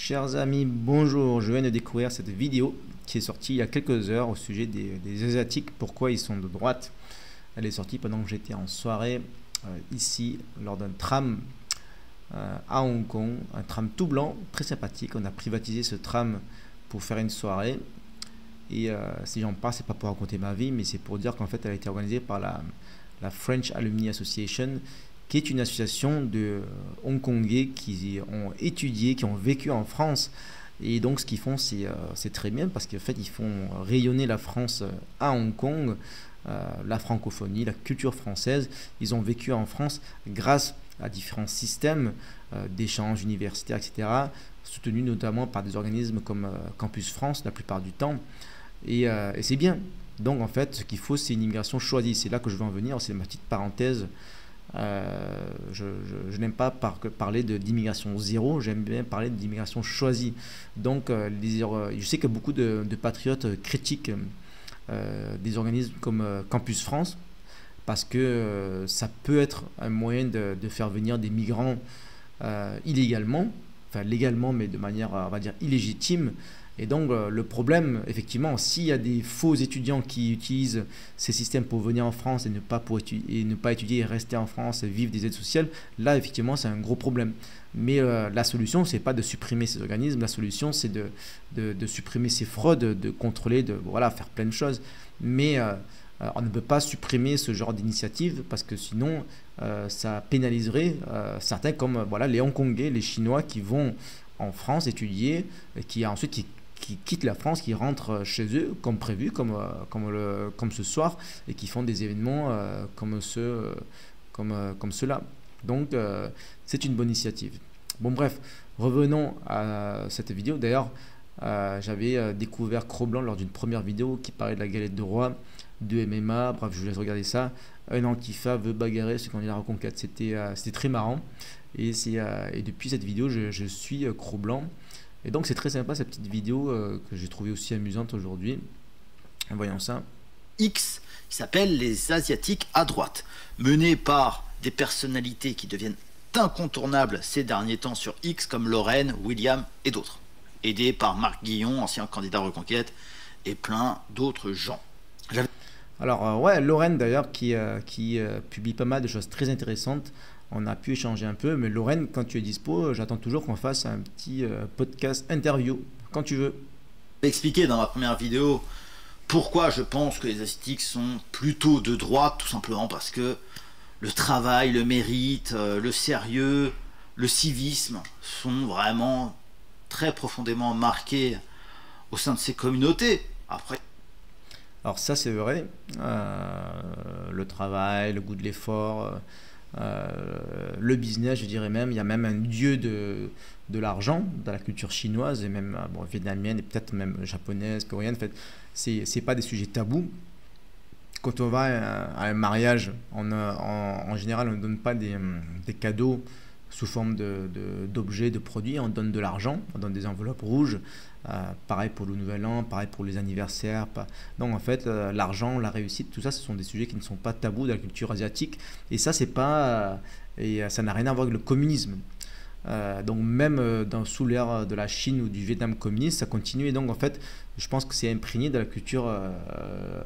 Chers amis, bonjour, je viens de découvrir cette vidéo qui est sortie il y a quelques heures au sujet des Asiatiques, pourquoi ils sont de droite. Elle est sortie pendant que j'étais en soirée ici lors d'un tram à Hong Kong, un tram tout blanc, très sympathique. On a privatisé ce tram pour faire une soirée et si j'en parle, c'est pas pour raconter ma vie, mais c'est pour dire qu'en fait elle a été organisée par la French Alumni Association, qui est une association de Hongkongais qui ont étudié, qui ont vécu en France. Et donc ce qu'ils font, c'est très bien, parce qu'en fait ils font rayonner la France à Hong Kong, la francophonie, la culture française. Ils ont vécu en France grâce à différents systèmes d'échanges universitaires, etc., soutenus notamment par des organismes comme Campus France la plupart du temps. Et c'est bien. Donc en fait, ce qu'il faut, c'est une immigration choisie. C'est là que je veux en venir, c'est ma petite parenthèse. Je n'aime pas parler d'immigration zéro, j'aime bien parler d'immigration choisie. Donc je sais que beaucoup de patriotes critiquent des organismes comme Campus France, parce que ça peut être un moyen de faire venir des migrants illégalement, enfin légalement, mais de manière, on va dire, illégitime. Et donc le problème, effectivement, s'il y a des faux étudiants qui utilisent ces systèmes pour venir en France et ne pas étudier et rester en France et vivre des aides sociales, là effectivement c'est un gros problème. Mais la solution, c'est pas de supprimer ces organismes, la solution c'est de supprimer ces fraudes, de contrôler, voilà, faire plein de choses. Mais on ne peut pas supprimer ce genre d'initiative, parce que sinon ça pénaliserait certains, comme voilà, les Hongkongais, les Chinois qui vont en France étudier, et qui quittent la France, qui rentrent chez eux comme prévu, comme ce soir, et qui font des événements comme ceux-là. Donc c'est une bonne initiative. Bon bref, revenons à cette vidéo. D'ailleurs, j'avais découvert Cro-Blanc lors d'une première vidéo qui parlait de la galette de roi, de MMA, bref, je vous laisse regarder ça. Un antifa veut bagarrer ce qu'on dit la reconquête. C'était très marrant. Et depuis cette vidéo, je suis Cro-Blanc. Et donc c'est très sympa cette petite vidéo que j'ai trouvée aussi amusante aujourd'hui. Voyons ça. X qui s'appelle les Asiatiques à droite, mené par des personnalités qui deviennent incontournables ces derniers temps sur X, comme Lorraine, William et d'autres. Aidé par Marc Guillon, ancien candidat Reconquête, et plein d'autres gens. Alors ouais, Lorraine d'ailleurs qui publie pas mal de choses très intéressantes. On a pu échanger un peu, mais Lorraine, quand tu es dispo, j'attends toujours qu'on fasse un petit podcast interview, quand tu veux. J'ai expliqué dans ma première vidéo pourquoi je pense que les Asiatiques sont plutôt de droite, tout simplement parce que le travail, le mérite, le sérieux, le civisme sont vraiment très profondément marqués au sein de ces communautés. Après, alors ça c'est vrai, le travail, le goût de l'effort, le business, je dirais même, il y a même un dieu de l'argent dans la culture chinoise et même vietnamienne et peut-être même japonaise, coréenne. En fait, c'est pas des sujets tabous. Quand on va à un mariage, en général, on ne donne pas des cadeaux sous forme d'objets, de produits, on donne de l'argent, on donne des enveloppes rouges. Pareil pour le nouvel an, pareil pour les anniversaires. Donc en fait, l'argent, la réussite, tout ça, ce sont des sujets qui ne sont pas tabous dans la culture asiatique. Et ça, c'est pas, et ça n'a rien à voir avec le communisme. Donc même sous l'ère de la Chine ou du Vietnam communiste, ça continue. Et donc en fait, je pense que c'est imprégné dans la culture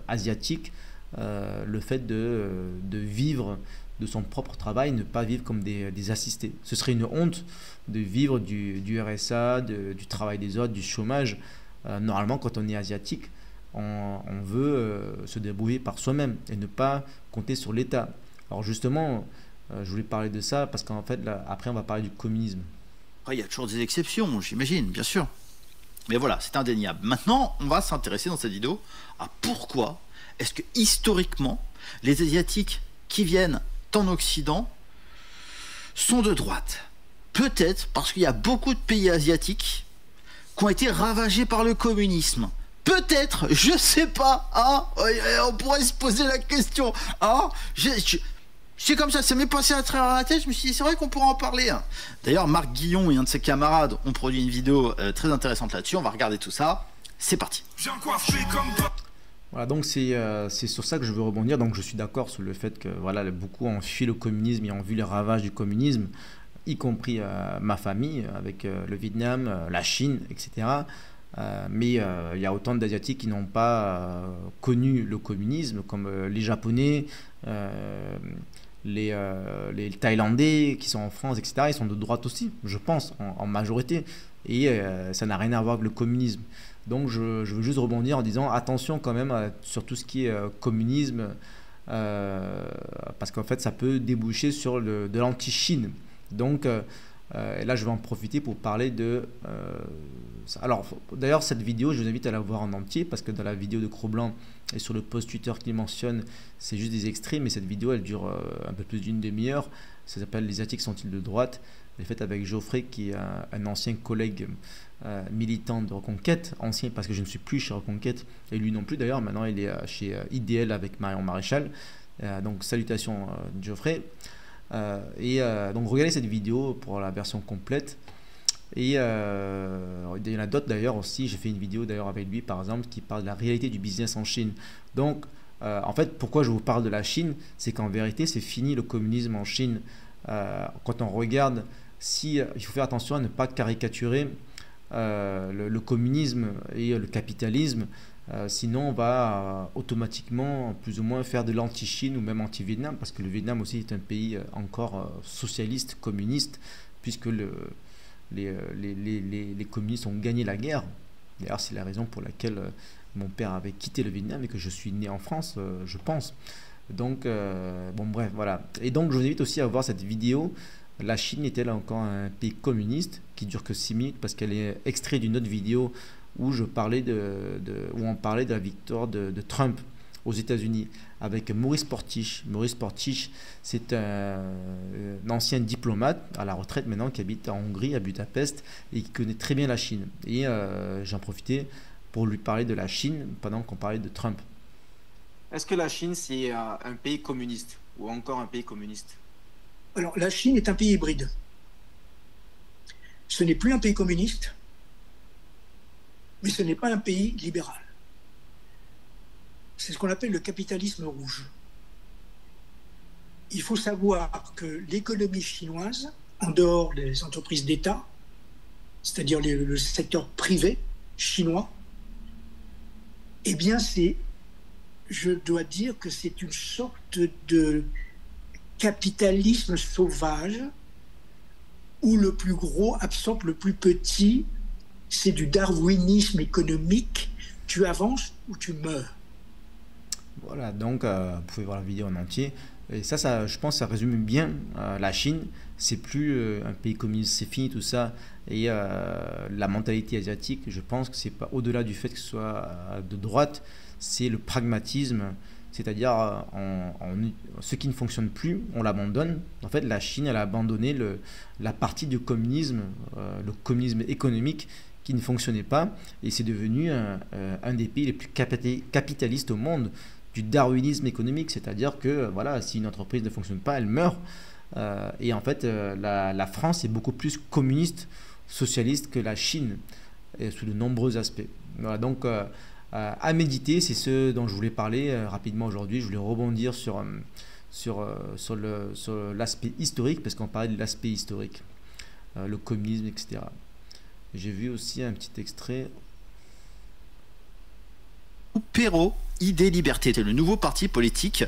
asiatique, le fait de vivre de son propre travail, ne pas vivre comme des assistés. Ce serait une honte de vivre du RSA, du travail des autres, du chômage. Normalement, quand on est asiatique, on veut se débrouiller par soi-même et ne pas compter sur l'État. Alors justement, je voulais parler de ça parce qu'en fait, là, après, on va parler du communisme. il y a toujours des exceptions, j'imagine, bien sûr. Mais voilà, c'est indéniable. Maintenant, on va s'intéresser dans cette vidéo à pourquoi est-ce que historiquement, les Asiatiques qui viennent en Occident sont de droite. Peut-être parce qu'il y a beaucoup de pays asiatiques qui ont été ravagés par le communisme. Peut-être, je sais pas, hein, on pourrait se poser la question, hein, c'est comme ça m'est passé à travers la tête, je me suis dit, c'est vrai qu'on pourrait en parler. Hein. D'ailleurs, Marc Guillon et un de ses camarades ont produit une vidéo très intéressante là-dessus, on va regarder tout ça, c'est parti. J'ai encore fait comme toi. Voilà, donc c'est sur ça que je veux rebondir. Donc je suis d'accord sur le fait que voilà, beaucoup ont fui le communisme et ont vu les ravages du communisme. y compris ma famille, avec le Vietnam, la Chine, etc. Mais il y a autant d'Asiatiques qui n'ont pas connu le communisme, comme les Japonais, les Thaïlandais qui sont en France, etc. Ils sont de droite aussi, je pense, en majorité. Et ça n'a rien à voir avec le communisme. Donc je veux juste rebondir en disant attention quand même sur tout ce qui est communisme, parce qu'en fait ça peut déboucher sur de l'anti-Chine. Donc et là je vais en profiter pour parler de... alors d'ailleurs cette vidéo je vous invite à la voir en entier, parce que dans la vidéo de Cro-Blanc et sur le post Twitter qu'il mentionne, c'est juste des extraits, mais cette vidéo elle dure un peu plus d'une demi-heure. Ça s'appelle Les Asiatiques sont-ils de droite? Elle est faite avec Geoffrey, qui est un ancien collègue militant de Reconquête, ancien parce que je ne suis plus chez Reconquête, et lui non plus d'ailleurs, maintenant il est chez IDL avec Marion Maréchal. Donc salutations Geoffrey. Donc regardez cette vidéo pour la version complète. Et il y en a d'autres d'ailleurs aussi. J'ai fait une vidéo d'ailleurs avec lui par exemple qui parle de la réalité du business en Chine. Donc en fait pourquoi je vous parle de la Chine, c'est qu'en vérité c'est fini le communisme en Chine. Quand on regarde, il faut faire attention à ne pas caricaturer le communisme et le capitalisme, sinon on va automatiquement plus ou moins faire de l'anti-Chine ou même anti-Vietnam, parce que le Vietnam aussi est un pays encore socialiste, communiste, puisque les communistes ont gagné la guerre. D'ailleurs c'est la raison pour laquelle mon père avait quitté le Vietnam et que je suis né en France, je pense. Donc, bon bref, voilà. Et donc je vous invite aussi à voir cette vidéo. La Chine est-elle encore un pays communiste, qui dure que 6 minutes, parce qu'elle est extraite d'une autre vidéo où je parlais où on parlait de la victoire de Trump aux États-Unis avec Maurice Portiche. Maurice Portiche, c'est un ancien diplomate à la retraite maintenant qui habite en Hongrie, à Budapest, et qui connaît très bien la Chine. Et j'en profitais pour lui parler de la Chine pendant qu'on parlait de Trump. Est-ce que la Chine, c'est un pays communiste ou encore un pays communiste? Alors, la Chine est un pays hybride. Ce n'est plus un pays communiste, mais ce n'est pas un pays libéral. C'est ce qu'on appelle le capitalisme rouge. Il faut savoir que l'économie chinoise, en dehors des entreprises d'État, c'est-à-dire le secteur privé chinois, eh bien, je dois dire que c'est une sorte de capitalisme sauvage où le plus gros absorbe le plus petit. C'est du darwinisme économique. Tu avances ou tu meurs. Voilà, donc vous pouvez voir la vidéo en entier. Et ça je pense que ça résume bien la Chine. C'est plus un pays communiste, c'est fini tout ça. Et la mentalité asiatique, je pense que c'est pas au-delà du fait que ce soit de droite, c'est le pragmatisme. C'est-à-dire, ce qui ne fonctionne plus, on l'abandonne. En fait, la Chine, elle a abandonné la partie du communisme, le communisme économique qui ne fonctionnait pas. Et c'est devenu un des pays les plus capitalistes au monde, du darwinisme économique. C'est-à-dire que, voilà, si une entreprise ne fonctionne pas, elle meurt. Et en fait, la France est beaucoup plus communiste, socialiste que la Chine, et sous de nombreux aspects. Voilà, donc... à méditer, c'est ce dont je voulais parler rapidement aujourd'hui. Je voulais rebondir sur l'aspect historique, parce qu'on parlait de l'aspect historique, le communisme, etc. J'ai vu aussi un petit extrait. Perrault, Idée Liberté, c'est le nouveau parti politique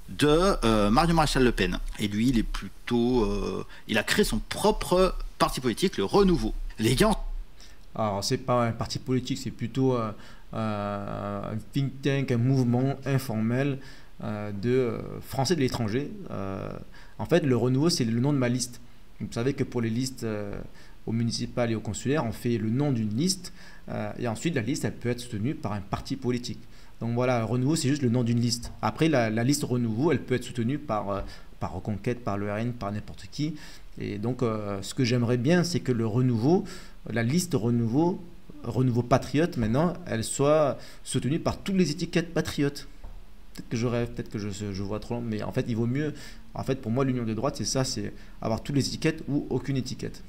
de Marion Maréchal Le Pen. Et lui, il est plutôt... il a créé son propre parti politique, le Renouveau. Les gars... Alors, c'est pas un parti politique, c'est plutôt... un think tank, un mouvement informel de Français de l'étranger. En fait, le Renouveau, c'est le nom de ma liste. Vous savez que pour les listes au municipal et au consulaire, on fait le nom d'une liste et ensuite la liste, elle peut être soutenue par un parti politique. Donc voilà, Renouveau, c'est juste le nom d'une liste. Après, la liste Renouveau, elle peut être soutenue par Reconquête, par le RN, par n'importe qui. Et donc, ce que j'aimerais bien, c'est que le Renouveau, la liste Renouveau patriote, maintenant, elle soit soutenue par toutes les étiquettes patriotes. Peut-être que je rêve, peut-être que je vois trop long, mais en fait, il vaut mieux. En fait, pour moi, l'union de droite, c'est ça, c'est avoir toutes les étiquettes ou aucune étiquette.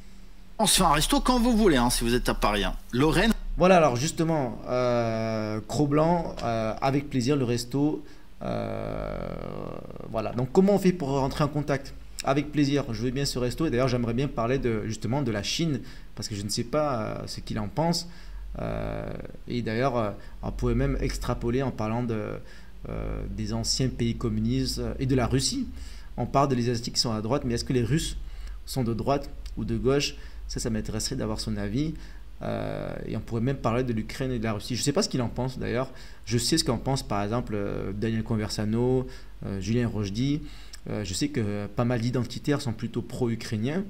On se fait un resto quand vous voulez, hein, si vous êtes à Paris. Hein. Lorraine. Voilà, alors justement, Cro-Blanc, avec plaisir, le resto. Voilà, donc comment on fait pour rentrer en contact avec plaisir, je veux bien ce resto. Et d'ailleurs, j'aimerais bien parler justement de la Chine, parce que je ne sais pas ce qu'il en pense. Et d'ailleurs, on pourrait même extrapoler en parlant des anciens pays communistes et de la Russie. On parle des Asiatiques qui sont à droite, mais est-ce que les Russes sont de droite ou de gauche? Ça m'intéresserait d'avoir son avis. Et on pourrait même parler de l'Ukraine et de la Russie. Je ne sais pas ce qu'il en pense d'ailleurs. Je sais ce qu'en pense par exemple Daniel Conversano, Julien Rochdy. Je sais que pas mal d'identitaires sont plutôt pro-ukrainiens,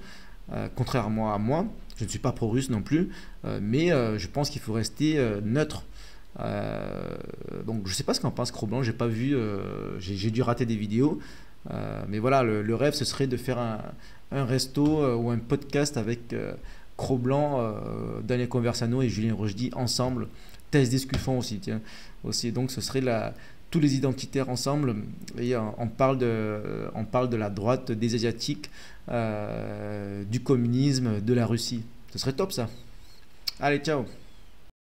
contrairement à moi. Je ne suis pas pro-russe non plus, mais je pense qu'il faut rester neutre. Donc je ne sais pas ce qu'en pense Cro-Blanc, j'ai pas vu, j'ai dû rater des vidéos. Mais voilà, le rêve ce serait de faire un resto ou un podcast avec Cro-Blanc, Daniel Conversano et Julien Rochdy ensemble. Thèse Descuffon aussi, tiens. Aussi. Donc ce serait tous les identitaires ensemble et on parle de la droite, des Asiatiques, du communisme, de la Russie. Ce serait top ça. Allez, ciao.